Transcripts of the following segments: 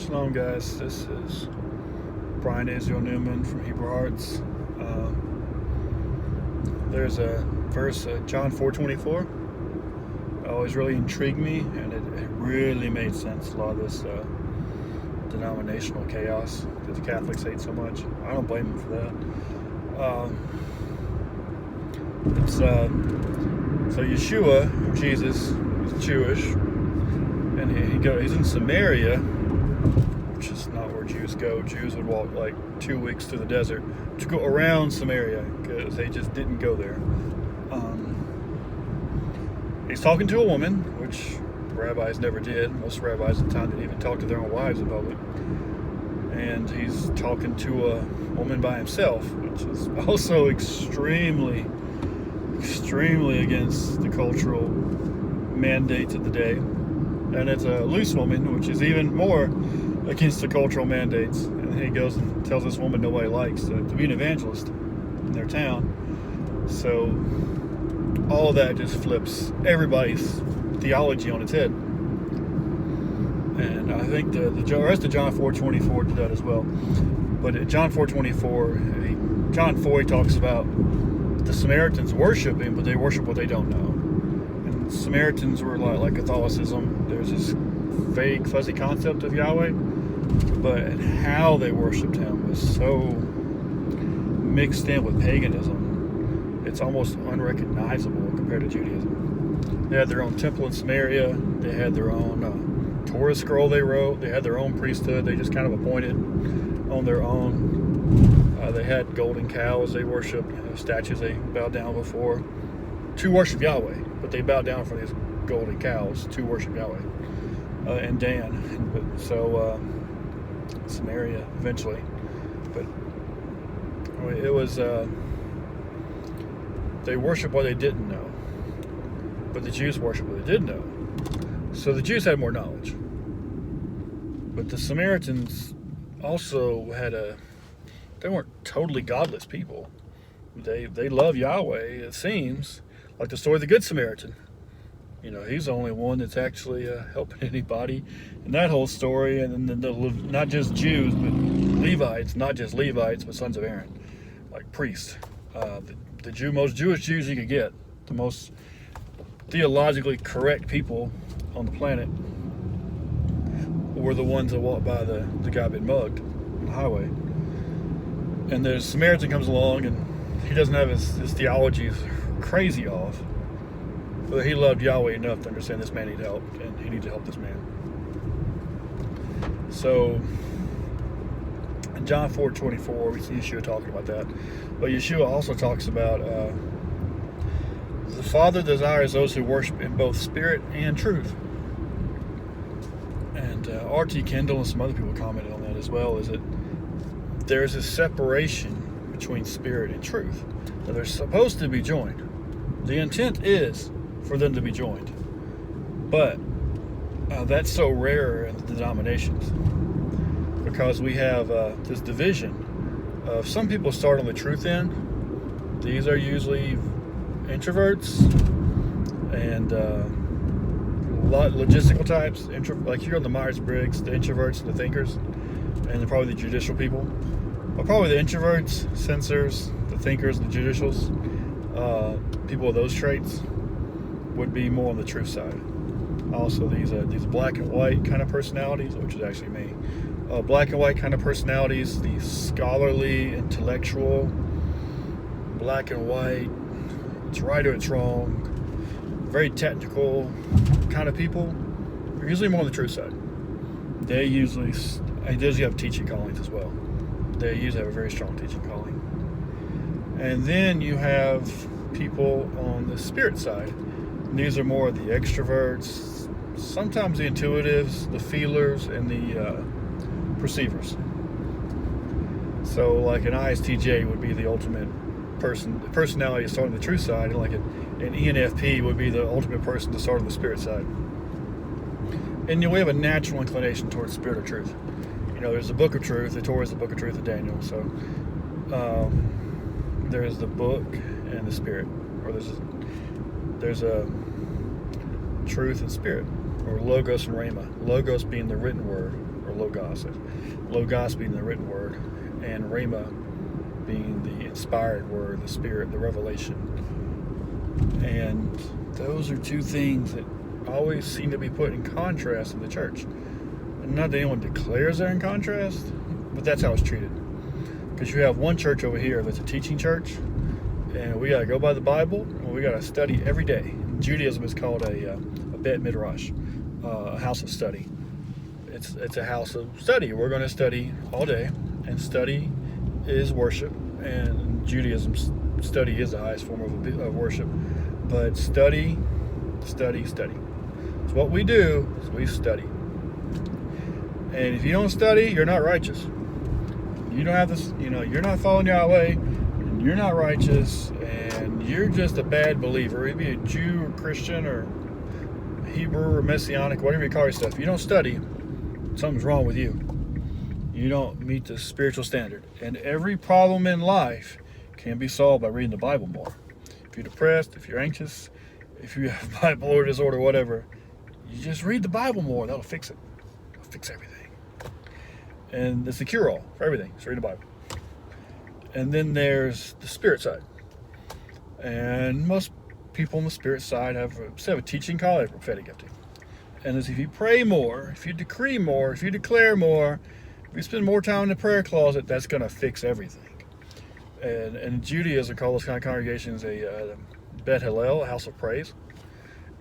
Shalom, guys. This is Brian Israel Newman from Hebrew Hearts. There's a verse, John 4:24. Always really intrigued me, and it really made sense. A lot of this denominational chaos that the Catholics hate so much. I don't blame them for that. So Yeshua, Jesus, is Jewish, and he's in Samaria, which is not where Jews go. Jews would walk like 2 weeks through the desert to go around Samaria because they just didn't go there. He's talking to a woman, which rabbis never did. Most rabbis at the time didn't even talk to their own wives in public. And he's talking to a woman by himself, which is also extremely against the cultural mandates of the day. And it's a loose woman, which is even more against the cultural mandates. And he goes and tells this woman nobody likes to be an evangelist in their town. So all of that just flips everybody's theology on its head. And I think the rest of John 4:24 did that as well. But at John 4:24, John 4 talks about the Samaritans worship him, but they worship what they don't know. And Samaritans were like Catholicism. There's this vague, fuzzy concept of Yahweh, but how they worshipped him was so mixed in with paganism. It's almost unrecognizable compared to Judaism. They had their own temple in Samaria. They had their own Torah scroll they wrote. They had their own priesthood. They just kind of appointed on their own. They had golden cows they worshipped, statues they bowed down before to worship Yahweh. But they bowed down for these golden cows to worship Yahweh. And Dan. So Samaria eventually. But it was... they worship what they didn't know, but the Jews worship what they did know. So the Jews had more knowledge, but the Samaritans also they weren't totally godless people. They love Yahweh, it seems, like the story of the Good Samaritan. You know, he's the only one that's actually helping anybody in that whole story. And then not just Jews, but Levites, not just Levites, but sons of Aaron, like priests. The most Jewish Jews you could get, the most theologically correct people on the planet, were the ones that walked by the guy being mugged on the highway. And the Samaritan comes along, and he doesn't have his theology crazy off, but he loved Yahweh enough to understand this man needed help, and he needed to help this man. So in John 4:24, we see Yeshua talking about that. But Yeshua also talks about the Father desires those who worship in both spirit and truth. And R.T. Kendall and some other people commented on that as well, is that there's a separation between spirit and truth. Now, they're supposed to be joined. The intent is for them to be joined. But that's so rare in the denominations, because we have this division of some people start on the truth end. These are usually introverts and a lot logistical types. Like here on the Myers-Briggs, the introverts and the thinkers, and then probably the judicial people. But probably the introverts, censors, the thinkers, and the judicials, people with those traits would be more on the truth side. Also, these black and white kind of personalities, which is actually me. Black and white kind of personalities, the scholarly, intellectual, black and white, it's right or it's wrong, very technical kind of people, are usually more on the truth side. They usually have teaching callings as well. They usually have a very strong teaching calling. And then you have people on the spirit side. And these are more of the extroverts, sometimes the intuitives, the feelers, and the perceivers. So like an ISTJ would be the ultimate personality to start on the truth side, and like an ENFP would be the ultimate person to start on the spirit side. And we have a natural inclination towards spirit or truth. You know, there's the book of truth. The Torah is the book of truth of Daniel. So there is the book and the spirit, or there's a truth and spirit, or logos and rhema. Logos being the written word, or logos. Logos being the written word, and rhema being the inspired word, the spirit, the revelation. And those are two things that always seem to be put in contrast in the church. And not that anyone declares they're in contrast, but that's how it's treated. Because you have one church over here that's a teaching church, and we got to go by the Bible, and we got to study every day. Judaism is called a Bet Midrash, a house of study. It's a house of study. We're going to study all day, and study is worship, and Judaism's study is the highest form of worship. But study. So what we do is we study. And if you don't study, you're not righteous. You don't have this, you're not following Yahweh, and you're not righteous, and you're just a bad believer. You'd be a Jew or Christian or Hebrew or Messianic, whatever you call yourself. If you don't study, something's wrong with you. You don't meet the spiritual standard. And every problem in life can be solved by reading the Bible more. If you're depressed, if you're anxious, if you have bipolar disorder, whatever, you just read the Bible more. That'll fix it. It'll fix everything. And it's the cure-all for everything. Just read the Bible. And then there's the spirit side. And most people on the spirit side have a teaching call, a prophetic gifting. And as if you pray more, if you decree more, if you declare more, if you spend more time in the prayer closet, that's going to fix everything. And in Judaism, call those kind of congregations a Bet Hillel, a house of praise.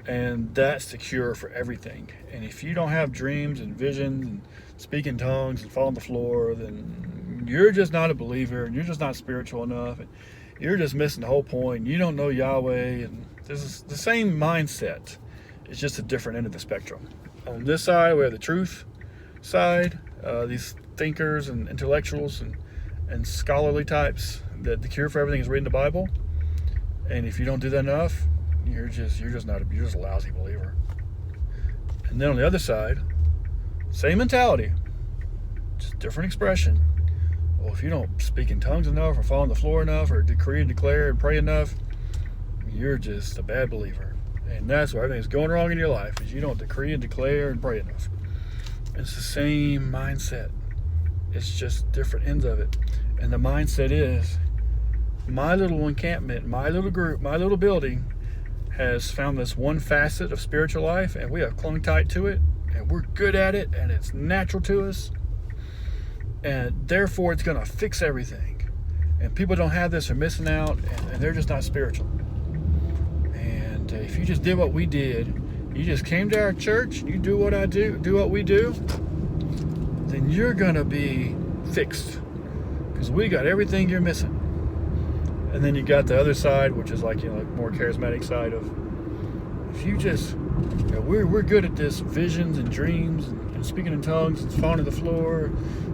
And that's the cure for everything. And if you don't have dreams and visions and speak in tongues and fall on the floor, then you're just not a believer, and you're just not spiritual enough, and you're just missing the whole point. You don't know Yahweh, and this is the same mindset. It's just a different end of the spectrum. On this side, we have the truth side, these thinkers and intellectuals and scholarly types, that the cure for everything is reading the Bible. And if you don't do that enough, you're just a lousy believer. And then on the other side, same mentality, just different expression. Well, if you don't speak in tongues enough, or fall on the floor enough, or decree and declare and pray enough, you're just a bad believer. And that's where everything's going wrong in your life, is you don't decree and declare and pray enough. It's the same mindset. It's just different ends of it. And the mindset is, my little encampment, my little group, my little building has found this one facet of spiritual life, and we have clung tight to it, and we're good at it, and it's natural to us, and therefore it's going to fix everything. And people don't have this, are missing out, and they're just not spiritual. And if you just did what we did, you just came to our church, you do what I do what we do, then you're going to be fixed, because we got everything you're missing. And then you got the other side, which is like more charismatic side of, if you just, we're good at this visions and dreams and speaking in tongues and falling to the floor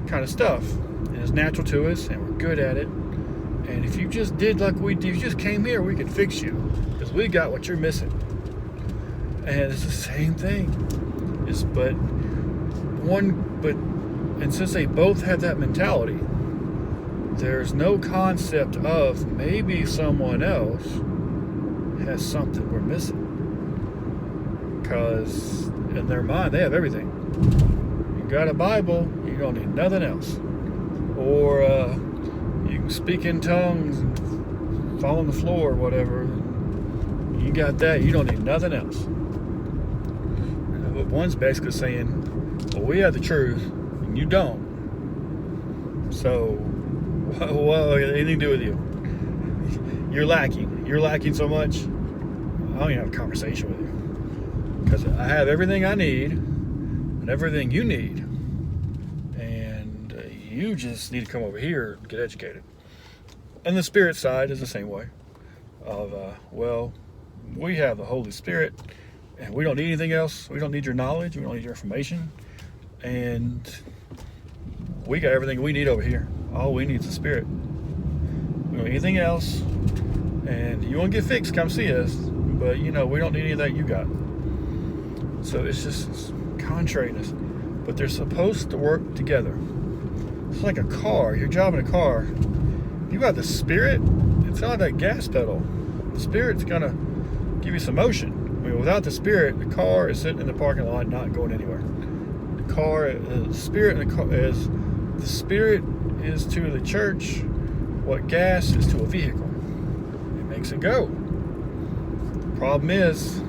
kind of stuff. And it's natural to us, and we're good at it. And if you just did like we did, if you just came here, we could fix you, because we got what you're missing. And it's the same thing. And since they both have that mentality, there's no concept of maybe someone else has something we're missing. Because in their mind, they have everything. You got a Bible, you don't need nothing else. Or you can speak in tongues and fall on the floor or whatever. You got that, you don't need nothing else. But one's basically saying, well, we have the truth, and you don't. So, well, anything to do with you? You're lacking so much, I don't even have a conversation with you, because I have everything I need and everything you need, and you just need to come over here and get educated. And the spirit side is the same way of, well, we have the Holy Spirit, and we don't need anything else. We don't need your knowledge, we don't need your information, and we got everything we need over here. All we need is the Spirit. We don't need anything else. And you want to get fixed, come see us. But, we don't need any of that you got. So it's just contrariness. But they're supposed to work together. It's like a car. You're driving a car. You got the Spirit, it's not that gas pedal. The Spirit's going to give you some motion. Without the Spirit, the car is sitting in the parking lot not going anywhere. The car, the spirit in the car is the spirit is to the church what gas is to a vehicle. It makes it go. Problem is,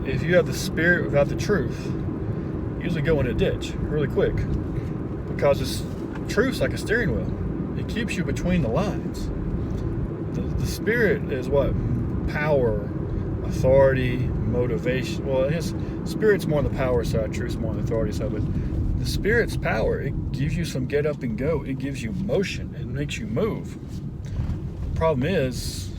if you have the spirit without the truth, you usually go in a ditch really quick, because this truth's like a steering wheel. It keeps you between the lines. The spirit is what? Power, authority, motivation. Well, his spirit's more on the power side, truth's more on the authority side, but the spirit's power, it gives you some get up and go. It gives you motion. It makes you move. The problem is,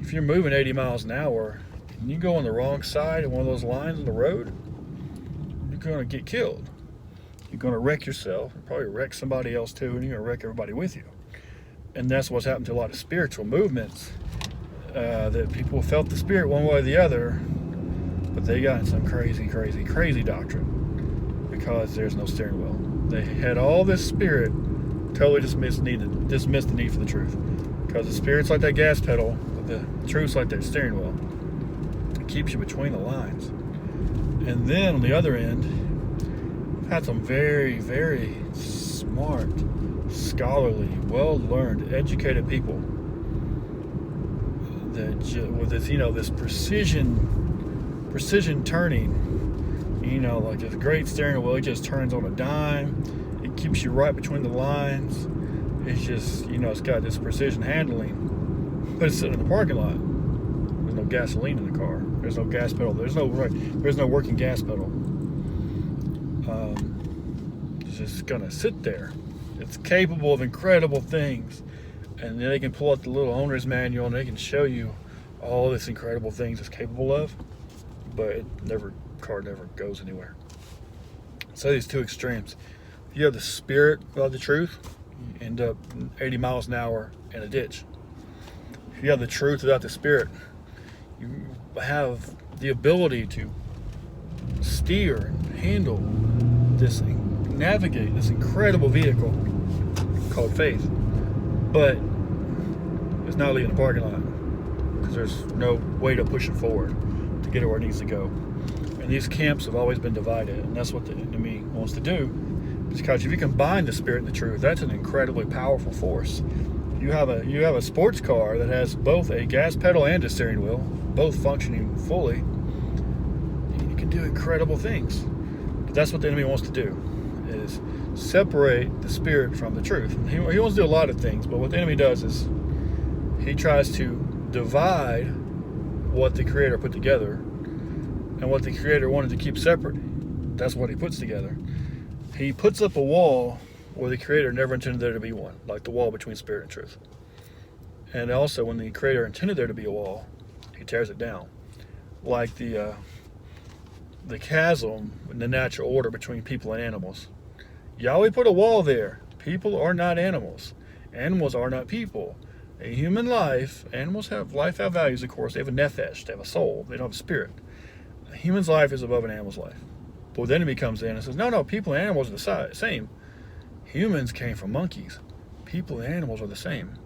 if you're moving 80 miles an hour and you go on the wrong side of one of those lines on the road, you're going to get killed. You're going to wreck yourself, probably wreck somebody else too, and you're going to wreck everybody with you. And that's what's happened to a lot of spiritual movements, that people felt the spirit one way or the other, but they got in some crazy doctrine because there's no steering wheel. They had all this spirit, totally dismissed the need for the truth, because the spirit's like that gas pedal, but the truth's like that steering wheel. It keeps you between the lines. And then on the other end, I've had some very smart, scholarly, well-learned, educated people that with this, this precision turning, like this great steering wheel, it just turns on a dime. It keeps you right between the lines. It's just, it's got this precision handling, but it's sitting in the parking lot. There's no gasoline in the car. There's no gas pedal. There's no working gas pedal. It's just gonna sit there. It's capable of incredible things, and then they can pull out the little owner's manual and they can show you all this incredible things it's capable of, but car never goes anywhere. So these two extremes. If you have the spirit of the truth, you end up 80 miles an hour in a ditch. If you have the truth without the spirit, you have the ability to steer and handle this thing, navigate this incredible vehicle called faith, but it's not leaving the parking lot because there's no way to push it forward to get it where it needs to go. And these camps have always been divided, and that's what the enemy wants to do, because if you combine the spirit and the truth, that's an incredibly powerful force. You have a sports car that has both a gas pedal and a steering wheel, both functioning fully. You can do incredible things. But that's what the enemy wants to do, is separate the spirit from the truth. He wants to do a lot of things, but what the enemy does is he tries to divide what the Creator put together, and what the Creator wanted to keep separate. That's what he puts together. He puts up a wall where the Creator never intended there to be one, like the wall between spirit and truth. And also, when the Creator intended there to be a wall, he tears it down, like the chasm in the natural order between people and animals. Yahweh put a wall there. People are not animals. Animals are not people. A human life, animals have values, of course. They have a nephesh, they have a soul, they don't have a spirit. A human's life is above an animal's life. But the enemy comes in and says, no, people and animals are the same. Humans came from monkeys. People and animals are the same.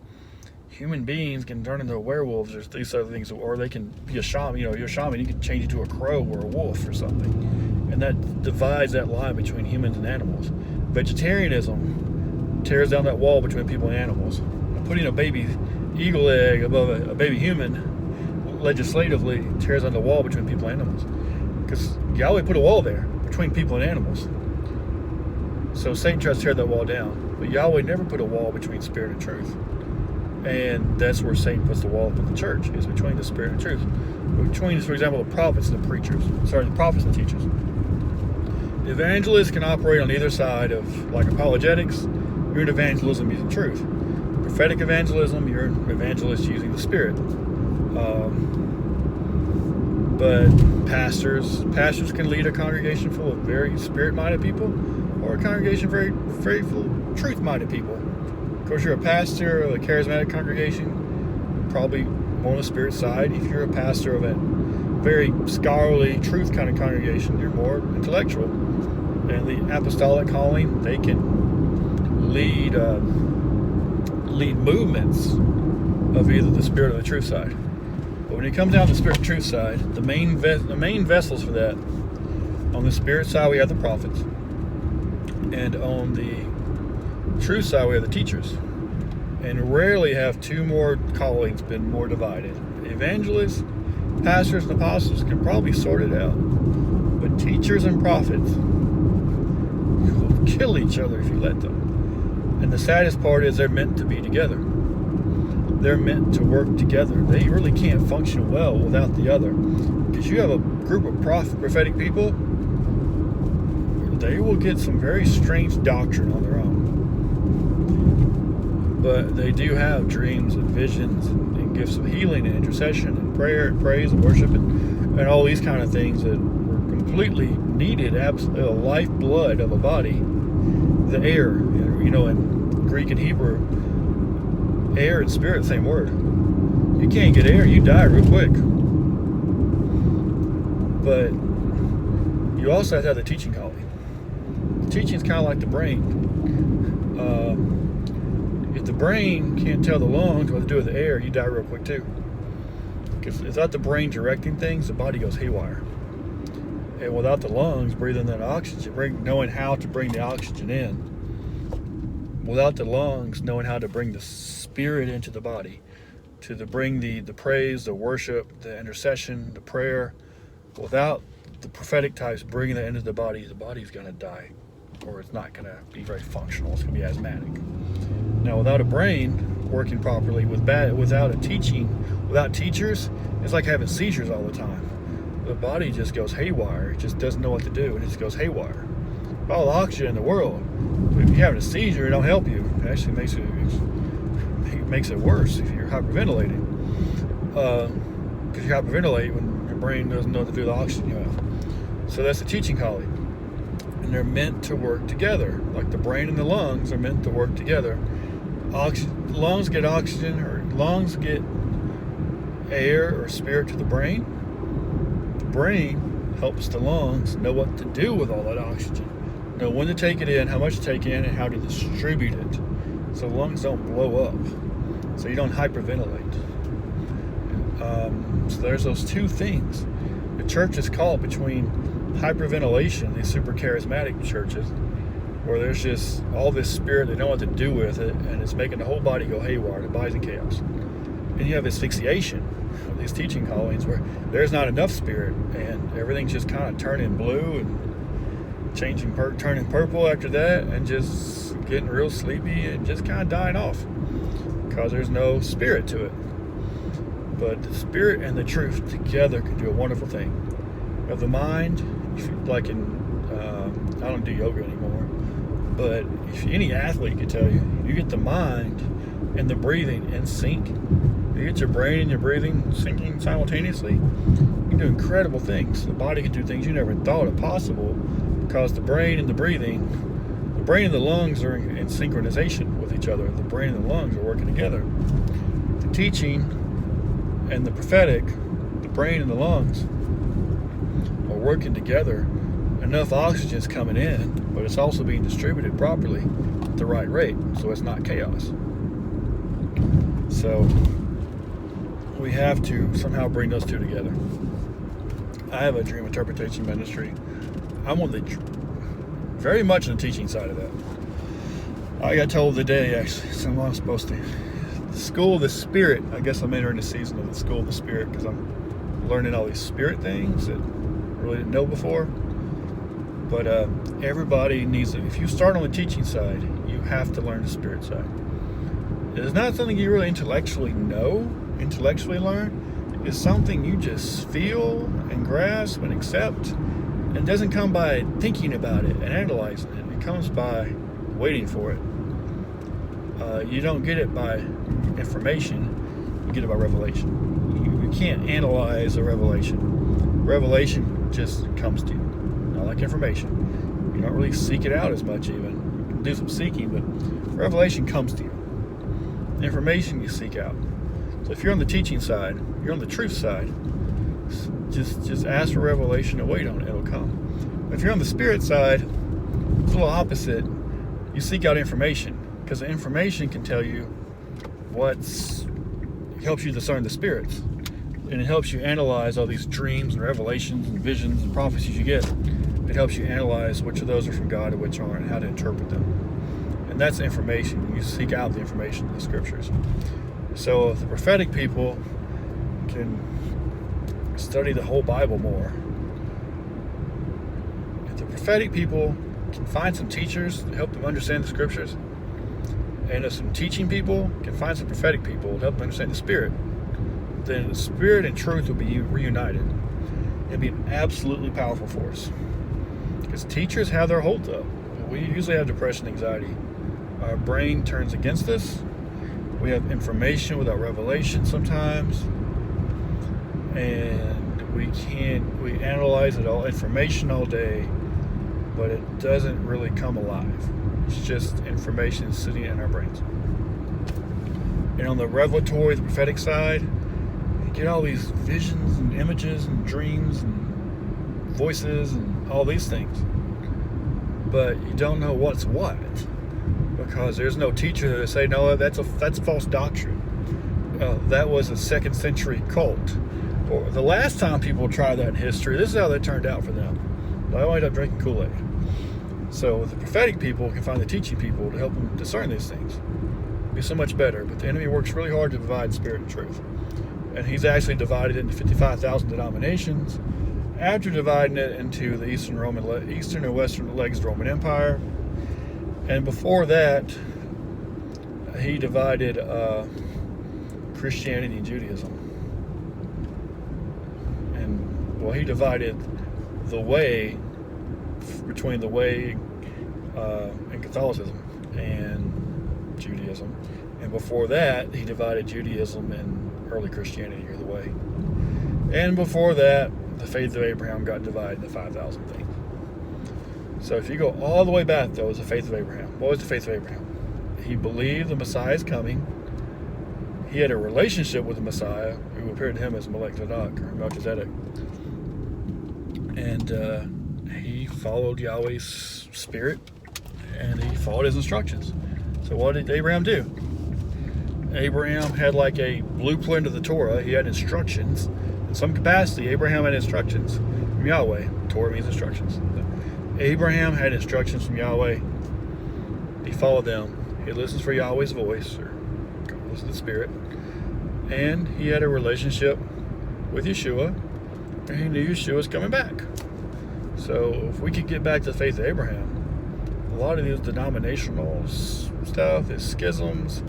Human beings can turn into werewolves or these other things, or they can be a shaman. You're a shaman, you can change into a crow or a wolf or something. And that divides that line between humans and animals. Vegetarianism tears down that wall between people and animals. Putting a baby eagle egg above a baby human legislatively tears down the wall between people and animals. Because Yahweh put a wall there between people and animals. So Satan tries to tear that wall down. But Yahweh never put a wall between spirit and truth. And that's where Satan puts the wall up in the church, is between the spirit and truth. Between, for example, the prophets and the preachers. The prophets and the teachers. Evangelists can operate on either side of, like apologetics, you're in evangelism using truth. Prophetic evangelism, you're an evangelist using the spirit. But pastors can lead a congregation full of very spirit-minded people, or a congregation very full of truth-minded people. Of course, you're a pastor of a charismatic congregation, probably more on the spirit side. If you're a pastor of a very scholarly, truth kind of congregation, you're more intellectual. And the apostolic calling, they can lead movements of either the spirit or the truth side. But when it comes down to the spirit and truth side, the main vessels for that On the spirit side, we have the prophets. And on the truth side, we have the teachers. And rarely have two more callings been more divided. Evangelists, pastors, and apostles can probably sort it out. But teachers and prophets will kill each other if you let them. And the saddest part is they're meant to be together. They're meant to work together. They really can't function well without the other. Because you have a group of prophetic people, they will get some very strange doctrine on their own. But they do have dreams and visions and gifts of healing and intercession and prayer and praise and worship and all these kind of things that were completely needed, lifeblood of a body. The air, in Greek and Hebrew, air and spirit, same word. You can't get air, you die real quick. But you also have to have the teaching calling. The teaching is kind of like the brain. If the brain can't tell the lungs what to do with the air, you die real quick too. Because without the brain directing things, the body goes haywire. And without the lungs breathing that oxygen, knowing how to bring the oxygen in, without the lungs knowing how to bring the spirit into the body, bring the praise, the worship, the intercession, the prayer, without the prophetic types bringing that into the body's going to die, or it's not going to be very functional. It's going to be asthmatic. Now, without a brain working properly, without a teaching, without teachers, it's like having seizures all the time. The body just goes haywire. It just doesn't know what to do, and it just goes haywire. All the oxygen in the world, if you're having a seizure, it don't help you. It actually makes it worse if you're hyperventilating. Because you hyperventilate when your brain doesn't know what to do with the oxygen you have. So that's the teaching calling. And they're meant to work together. Like the brain and the lungs are meant to work together. Lungs get oxygen, or lungs get air or spirit to the brain. The brain helps the lungs know what to do with all that oxygen. Know when to take it in, how much to take in, and how to distribute it. So lungs don't blow up. So you don't hyperventilate. So there's those two things. The church is caught between hyperventilation, these super charismatic churches, where there's just all this spirit, they know what to do with it, and it's making the whole body go haywire, the body's in chaos. And you have asphyxiation, these teaching callings, where there's not enough spirit, and everything's just kind of turning blue and turning purple after that, and just getting real sleepy and just kind of dying off because there's no spirit to it. But the spirit and the truth together can do a wonderful thing. Of the mind, I don't do yoga anymore, but if any athlete could tell you, you get the mind and the breathing in sync. You get your brain and your breathing syncing simultaneously, you can do incredible things. The body can do things you never thought of possible because the brain and the the lungs are in synchronization with each other. The brain and the lungs are working together. The teaching and the prophetic, the brain and the lungs are working together. Enough oxygen is coming in, but it's also being distributed properly at the right rate, so it's not chaos. So we have to somehow bring those two together. I have a dream interpretation ministry. I'm on very much on the teaching side of that. I got told today, actually, so I'm supposed to. The School of the Spirit, I guess I'm entering the season of the School of the Spirit because I'm learning all these spirit things that I really didn't know before. But everybody needs it. If you start on the teaching side, you have to learn the spirit side. It's not something you really intellectually learn. It's something you just feel and grasp and accept. And it doesn't come by thinking about it and analyzing it. It comes by waiting for it. You don't get it by information. You get it by revelation. You can't analyze a revelation. Revelation just comes to you. Not like information. You don't really seek it out as much even. You can do some seeking, but revelation comes to you. Information you seek out. So if you're on the teaching side, you're on the truth side, just ask for revelation and wait on it. It'll come. If you're on the spirit side, it's a little opposite. You seek out information because the information can tell you helps you discern the spirits, and it helps you analyze all these dreams and revelations and visions and prophecies you get. it helps you analyze which of those are from God and which aren't, and how to interpret them. And that's information. You seek out the information in the scriptures. So if the prophetic people can study the whole Bible more, if the prophetic people can find some teachers to help them understand the scriptures, and if some teaching people can find some prophetic people to help them understand the Spirit, then the Spirit and truth will be reunited. It'll be an absolutely powerful force. Because teachers have their hold up. We usually have depression, anxiety. Our brain turns against us. We have information without revelation sometimes. And we analyze it all, information all day, but it doesn't really come alive. It's just information sitting in our brains. And on the revelatory, the prophetic side, you get all these visions and images and dreams and voices and all these things. But you don't know what's what, because there's no teacher that say, no, that's false doctrine. That was a 2nd century cult. Or the last time people tried that in history, this is how they turned out for them. They ended up drinking Kool-Aid. So the prophetic people can find the teaching people to help them discern these things. It'll be so much better. But the enemy works really hard to divide spirit and truth. And he's actually divided into 55,000 denominations after dividing it into the Eastern and Western legs of the Roman Empire. And before that, he divided Christianity and Judaism. And, well, he divided the way between the way and Catholicism and Judaism. And before that, he divided Judaism and early Christianity, or the way. And before that, the faith of Abraham got divided into 5,000 things. So if you go all the way back, though, is the faith of Abraham. What was the faith of Abraham? He believed the Messiah is coming. He had a relationship with the Messiah, who appeared to him as Melchizedek. And he followed Yahweh's spirit, and he followed his instructions. So what did Abraham do? Abraham had like a blueprint of the Torah. He had instructions. In some capacity, Abraham had instructions from Yahweh. Torah means instructions. Abraham had instructions from Yahweh. He followed them. He listens for Yahweh's voice, or listens to the Spirit. And he had a relationship with Yeshua, and he knew Yeshua was coming back. So if we could get back to the faith of Abraham, a lot of these denominational stuff, these schisms,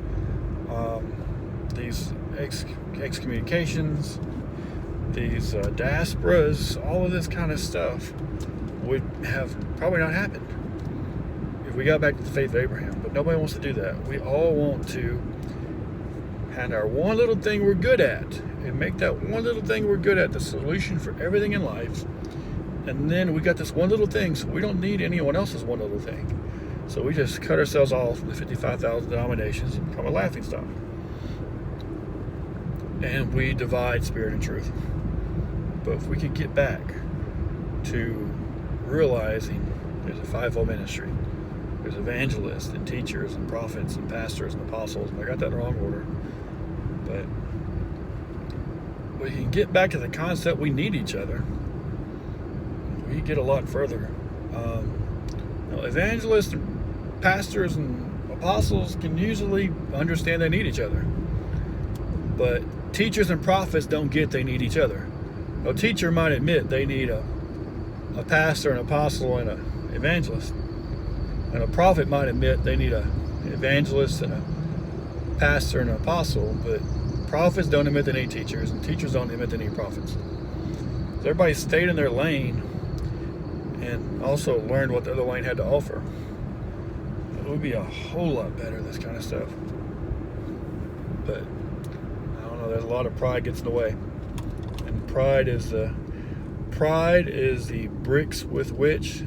these excommunications, these diasporas, all of this kind of stuff would have probably not happened if we got back to the faith of Abraham. But nobody wants to do that. We all want to have our one little thing we're good at, and make that one little thing we're good at the solution for everything in life. And then we got this one little thing, so we don't need anyone else's one little thing. So we just cut ourselves off from the 55,000 denominations and become a laughingstock. And we divide spirit and truth. But if we could get back to realizing there's a fivefold ministry, there's evangelists and teachers and prophets and pastors and apostles, and I got that in the wrong order, but we can get back to the concept we need each other, we get a lot further. Evangelists and pastors and apostles can usually understand they need each other, but teachers and prophets don't get they need each other. A teacher might admit they need a pastor, an apostle, and an evangelist. And a prophet might admit they need an evangelist and a pastor and an apostle, but prophets don't admit they need teachers, and teachers don't admit they need prophets. So everybody stayed in their lane and also learned what the other lane had to offer. It would be a whole lot better, this kind of stuff. But I don't know, there's a lot of pride gets in the way. And pride is the bricks with which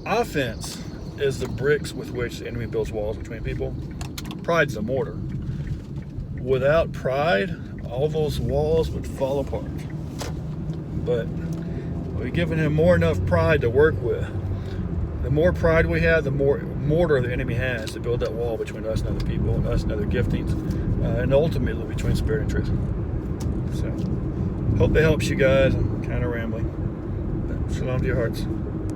offense is the bricks with which the enemy builds walls between people. Pride's the mortar. Without pride, all those walls would fall apart. But we've given him enough pride to work with. The more pride we have, the more mortar the enemy has to build that wall between us and other people, and us and other giftings, and ultimately between spirit and truth. So, hope that helps you guys. I'm kind of rambling. Shalom to your hearts.